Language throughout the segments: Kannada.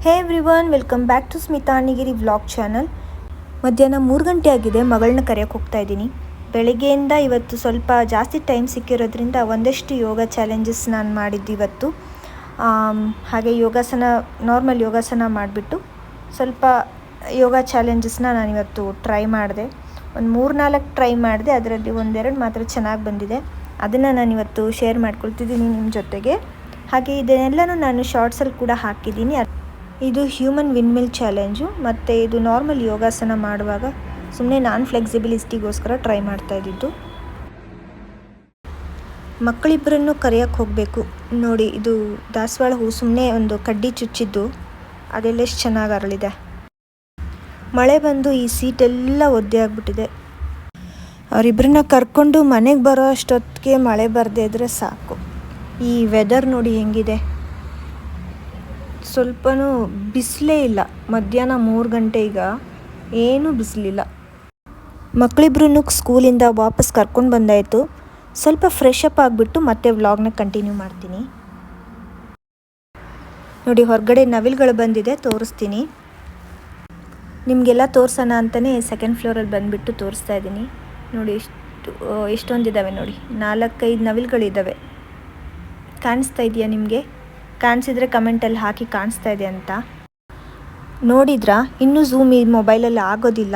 Hey everyone, welcome back to Smita Annigiri vlog channel. ಮಧ್ಯಾಹ್ನ 3 ಗಂಟೆ ಆಗಿದೆ. ಮಗಳನ್ನ ಕರೆಯೋಕ್ಕೆ ಹೋಗ್ತಾ ಇದ್ದೀನಿ. ಬೆಳಗ್ಗೆಯಿಂದ ಇವತ್ತು ಸ್ವಲ್ಪ ಜಾಸ್ತಿ ಟೈಮ್ ಸಿಕ್ಕಿರೋದ್ರಿಂದ ಒಂದಷ್ಟು ಯೋಗ ಚಾಲೆಂಜಸ್ ನಾನು ಮಾಡಿದ್ದು ಇವತ್ತು. ಹಾಗೆ ನಾರ್ಮಲ್ ಯೋಗಾಸನ ಮಾಡಿಬಿಟ್ಟು ಸ್ವಲ್ಪ ಯೋಗ ಚಾಲೆಂಜಸ್ನ ನಾನಿವತ್ತು ಟ್ರೈ ಮಾಡಿದೆ. ಒಂದು 3-4 ಟ್ರೈ ಮಾಡಿದೆ. ಅದರಲ್ಲಿ 1-2 ಮಾತ್ರ ಚೆನ್ನಾಗಿ ಬಂದಿದೆ. ಅದನ್ನು ನಾನಿವತ್ತು ಶೇರ್ ಮಾಡ್ಕೊಳ್ತಿದ್ದೀನಿ ನಿಮ್ಮ ಜೊತೆಗೆ. ಹಾಗೆ ಇದನ್ನೆಲ್ಲನೂ ನಾನು ಶಾರ್ಟ್ಸಲ್ಲಿ ಕೂಡ ಹಾಕಿದ್ದೀನಿ. ಇದು ಹ್ಯೂಮನ್ ವಿಂಡ್ಮಿಲ್ ಚಾಲೆಂಜು, ಮತ್ತು ಇದು ನಾರ್ಮಲ್ ಯೋಗಾಸನ ಮಾಡುವಾಗ ಸುಮ್ಮನೆ ನಾನು ಫ್ಲೆಕ್ಸಿಬಿಲಿಟಿಗೋಸ್ಕರ ಟ್ರೈ ಮಾಡ್ತಾ ಇದ್ದಿದ್ದು. ಮಕ್ಕಳಿಬ್ಬರನ್ನು ಕರೆಯೋಕ್ಕೆ ಹೋಗಬೇಕು. ನೋಡಿ, ಇದು ದಾಸವಾಳ ಹೂ ಸುಮ್ಮನೆ ಒಂದು ಕಡ್ಡಿ ಚುಚ್ಚಿದ್ದು ಅದೆಲ್ಲ ಎಷ್ಟು ಚೆನ್ನಾಗಿ ಅರಳಿದೆ. ಮಳೆ ಬಂದು ಈ ಸೀಟೆಲ್ಲ ಒದ್ದೆ ಆಗಿಬಿಟ್ಟಿದೆ. ಅವರಿಬ್ಬರನ್ನ ಕರ್ಕೊಂಡು ಮನೆಗೆ ಬರೋ ಅಷ್ಟೊತ್ತಿಗೆ ಮಳೆ ಬರದೇ ಇದ್ದರೆ ಸಾಕು. ಈ ವೆದರ್ ನೋಡಿ ಹೆಂಗಿದೆ, ಸ್ವಲ್ಪನೂ ಬಿಸಿಲೇ ಇಲ್ಲ. ಮಧ್ಯಾಹ್ನ 3 ಗಂಟೆ, ಈಗ ಏನೂ ಬಿಸಿಲಿಲ್ಲ. ಮಕ್ಕಳಿಬ್ರು ಸ್ಕೂಲಿಂದ ವಾಪಸ್ ಕರ್ಕೊಂಡು ಬಂದಾಯಿತು. ಸ್ವಲ್ಪ ಫ್ರೆಶ್ ಅಪ್ ಆಗಿಬಿಟ್ಟು ಮತ್ತೆ ವ್ಲಾಗ್ನ ಕಂಟಿನ್ಯೂ ಮಾಡ್ತೀನಿ. ನೋಡಿ, ಹೊರಗಡೆ ನವಿಲುಗಳು ಬಂದಿದೆ, ತೋರಿಸ್ತೀನಿ ನಿಮಗೆಲ್ಲ. ತೋರಿಸೋಣ ಅಂತಲೇ 2nd ಫ್ಲೋರಲ್ಲಿ ಬಂದುಬಿಟ್ಟು ತೋರಿಸ್ತಾ ಇದ್ದೀನಿ. ನೋಡಿ, ಎಷ್ಟೊಂದಿದ್ದಾವೆ ನೋಡಿ, 4-5 ನವಿಲುಗಳಿದ್ದಾವೆ. ಕಾಣಿಸ್ತಾ ಇದೆಯಾ ನಿಮಗೆ? ಕಾಣಿಸಿದ್ರೆ ಕಮೆಂಟಲ್ಲಿ ಹಾಕಿ ಕಾಣಿಸ್ತಾ ಇದೆ ಅಂತ. ನೋಡಿದ್ರಾ? ಇನ್ನೂ ಝೂಮ್ ಈ ಮೊಬೈಲಲ್ಲಿ ಆಗೋದಿಲ್ಲ.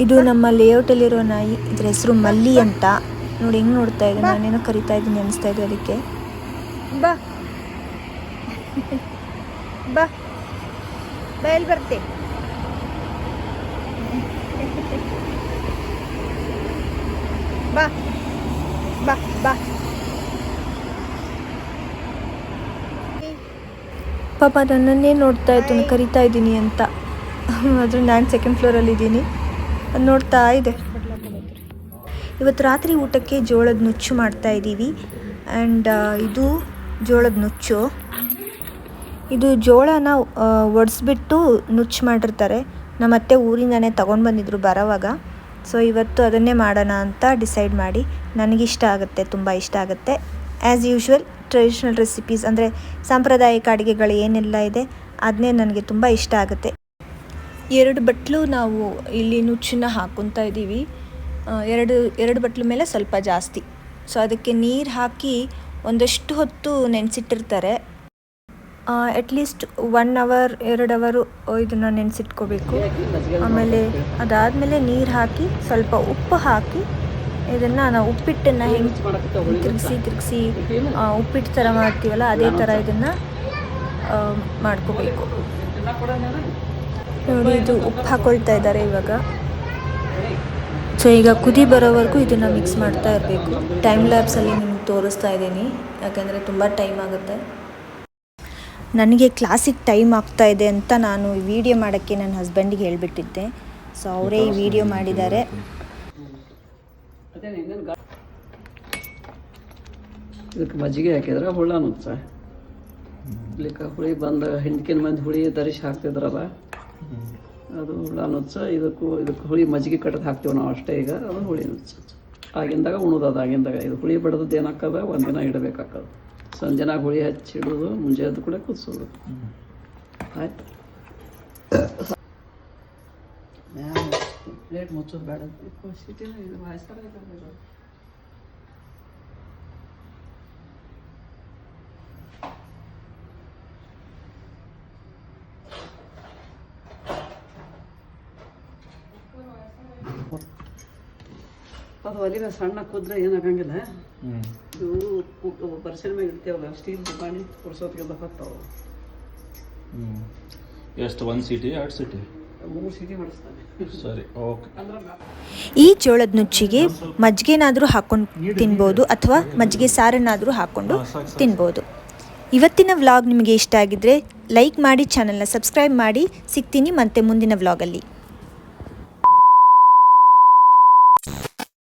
ಇದು ನಮ್ಮ ಲೇಔಟಲ್ಲಿರೋ ನಾಯಿ. ಇದ್ರ ಹೆಸರು ಮಲ್ಲಿ ಅಂತ. ನೋಡಿ ಹೆಂಗೆ ನೋಡ್ತಾ ಇದೆ, ನಾನೇನೋ ಕರಿತಾ ಇದ್ದೀನಿ ಅನಿಸ್ತಾ ಇದೆ ಅದಕ್ಕೆ. ಬಾ ಬಾ ಬಾ, ಎಲ್ಲಿ ಬರ್ತೆ? ಬಾ ಬಾ ಬಾ. ಪಾಪ ನನ್ನನ್ನೇ ನೋಡ್ತಾ ಇತ್ತು, ಕರಿತಾ ಇದ್ದೀನಿ ಅಂತ. ಆದರೂ ನಾನು 2nd ಫ್ಲೋರಲ್ಲಿದ್ದೀನಿ, ಅದು ನೋಡ್ತಾ ಇದೆ. ಇವತ್ತು ರಾತ್ರಿ ಊಟಕ್ಕೆ ಜೋಳದ ನುಚ್ಚು ಮಾಡ್ತಾ ಇದ್ದೀವಿ. ಆ್ಯಂಡ್ ಇದು ಜೋಳದ ನುಚ್ಚು. ಇದು ಜೋಳನ ಒಡಿಸ್ಬಿಟ್ಟು ನುಚ್ಚು ಮಾಡಿರ್ತಾರೆ. ನಮ್ಮ ಅತ್ತೆ ಊರಿಂದನೇ ತೊಗೊಂಡು ಬಂದಿದ್ರು ಬರೋವಾಗ. ಸೊ ಇವತ್ತು ಅದನ್ನೇ ಮಾಡೋಣ ಅಂತ ಡಿಸೈಡ್ ಮಾಡಿ. ನನಗಿಷ್ಟ ಆಗುತ್ತೆ, ತುಂಬ ಇಷ್ಟ ಆಗುತ್ತೆ. ಆ್ಯಸ್ ಯೂಶ್ವಲ್ ಟ್ರೆಡಿಷ್ನಲ್ ರೆಸಿಪೀಸ್ ಅಂದರೆ ಸಾಂಪ್ರದಾಯಿಕ ಅಡುಗೆಗಳು ಏನೆಲ್ಲ ಇದೆ ಅದನ್ನೇ ನನಗೆ ತುಂಬ ಇಷ್ಟ ಆಗುತ್ತೆ. 2 ಬಟ್ಲು ನಾವು ಇಲ್ಲಿ ನುಚ್ಚನ್ನ ಹಾಕ್ಕೊತಾ ಇದ್ದೀವಿ. 2 ಬಟ್ಲು ಮೇಲೆ ಸ್ವಲ್ಪ ಜಾಸ್ತಿ. ಸೊ ಅದಕ್ಕೆ ನೀರು ಹಾಕಿ ಒಂದಷ್ಟು ಹೊತ್ತು ನೆನೆಸಿಟ್ಟಿರ್ತಾರೆ. ಅಟ್ಲೀಸ್ಟ್ 1 ಅವರ್ 2 ಅವರು ಇದನ್ನು ನೆನೆಸಿಟ್ಕೋಬೇಕು. ಆಮೇಲೆ ಅದಾದಮೇಲೆ ನೀರು ಹಾಕಿ ಸ್ವಲ್ಪ ಉಪ್ಪು ಹಾಕಿ ಇದನ್ನು ನಾವು ಉಪ್ಪಿಟ್ಟನ್ನು ಹೆಂಗೆ ತಿರುಗಿಸಿ ಉಪ್ಪಿಟ್ಟು ಥರ ಮಾಡ್ತೀವಲ್ಲ ಅದೇ ಥರ ಇದನ್ನು ಮಾಡ್ಕೋಬೇಕು. ನೋಡಿ, ಇದು ಉಪ್ಪು ಹಾಕ್ಕೊಳ್ತಾ ಇದ್ದಾರೆ ಇವಾಗ. ಸೊ ಈಗ ಕುದಿ ಬರೋವರೆಗೂ ಇದನ್ನು ಮಿಕ್ಸ್ ಮಾಡ್ತಾ ಇರಬೇಕು. ಟೈಮ್ ಲ್ಯಾಬ್ಸಲ್ಲಿ ನಿಮ್ಗೆ ತೋರಿಸ್ತಾ ಇದ್ದೀನಿ, ಯಾಕೆಂದರೆ ತುಂಬ ಟೈಮ್ ಆಗುತ್ತೆ. ನನಗೆ ಕ್ಲಾಸಿಗೆ ಟೈಮ್ ಆಗ್ತಾ ಇದೆ ಅಂತ ನಾನು ಈ ವಿಡಿಯೋ ಮಾಡೋಕ್ಕೆ ನನ್ನ ಹಸ್ಬೆಂಡಿಗೆ ಹೇಳಿಬಿಟ್ಟಿದ್ದೆ. ಸೊ ಅವರೇ ಈ ವಿಡಿಯೋ ಮಾಡಿದ್ದಾರೆ. ಇದಕ್ಕೆ ಮಜ್ಜಿಗೆ ಹಾಕಿದ್ರೆ ಹುಳ ನುಚ್ಚ ಇಲ್ಲಿಕ್ಕೆ ಹುಳಿ ಬಂದ ಹಿಂದಕಿನ ಮಂದಿ ಹುಳಿ ತರಿಸಿ ಹಾಕ್ತಿದ್ರಲ್ಲ, ಅದು ಹುಳ ನುಚ್ಚ. ಇದಕ್ಕೆ ಹುಳಿ ಮಜ್ಜಿಗೆ ಕಟ್ಟದು ಹಾಕ್ತೀವಿ ನಾವು ಅಷ್ಟೇ. ಈಗ ಅದು ಹುಳಿ ನುಚ್ಚ ಆಗಿಂದಾಗ ಉಣೋದು. ಆಗಿಂದಾಗ ಇದು ಹುಳಿ ಬಡ್ದದ್ದು ಏನಾಗ್ತದೆ, ಒಂದಿನ ಇಡಬೇಕಾಗ್ತದೆ. ಸಂಜೆನಾಗ ಹುಳಿ ಹಚ್ಚಿ ಇಡೋದು, ಮುಂಜೆ ಎದ್ದು ಕೂಡ ಕುದಿಸೋದು. ಆಯ್ತು, ಪ್ಲೇಟ್ ಮುಚ್ಚೋದು ಬೇಡ. ಅದು ಒಲಿನ ಸಣ್ಣ ಕುದ್ರೆ ಏನಾಗಂಗಿಲ್ಲ. ಇದು ಪರಿಸರ ಮೇಲೆ ಇಡ್ತೇವಲ್ಲ, ಸ್ಟೀಲ್ ಬಾಣಿ ಕುರ್ಸೋದ್ಗೆಲ್ಲ ಹೊತ್ತಾವ. ಎಷ್ಟು 1 ಸೀಟಿ 2 ಸೀಟಿ 3 ಸೀಟಿ ಮಾಡಿಸ್ತಾನೆ. ಸರಿ, ಓಕೆ. ಈ ಜೋಳದ ನುಚ್ಚಿಗೆ ಮಜ್ಜಿಗೆನಾದರೂ ಹಾಕ್ಕೊಂಡು ತಿನ್ಬೋದು, ಅಥವಾ ಮಜ್ಜಿಗೆ ಸಾರನ್ನಾದರೂ ಹಾಕ್ಕೊಂಡು ತಿನ್ಬೋದು. ಇವತ್ತಿನ ವ್ಲಾಗ್ ನಿಮಗೆ ಇಷ್ಟ ಆಗಿದ್ದರೆ ಲೈಕ್ ಮಾಡಿ, ಚಾನಲ್ನ ಸಬ್ಸ್ಕ್ರೈಬ್ ಮಾಡಿ. ಸಿಗ್ತೀನಿ ಮತ್ತೆ ಮುಂದಿನ ವ್ಲಾಗಲ್ಲಿ.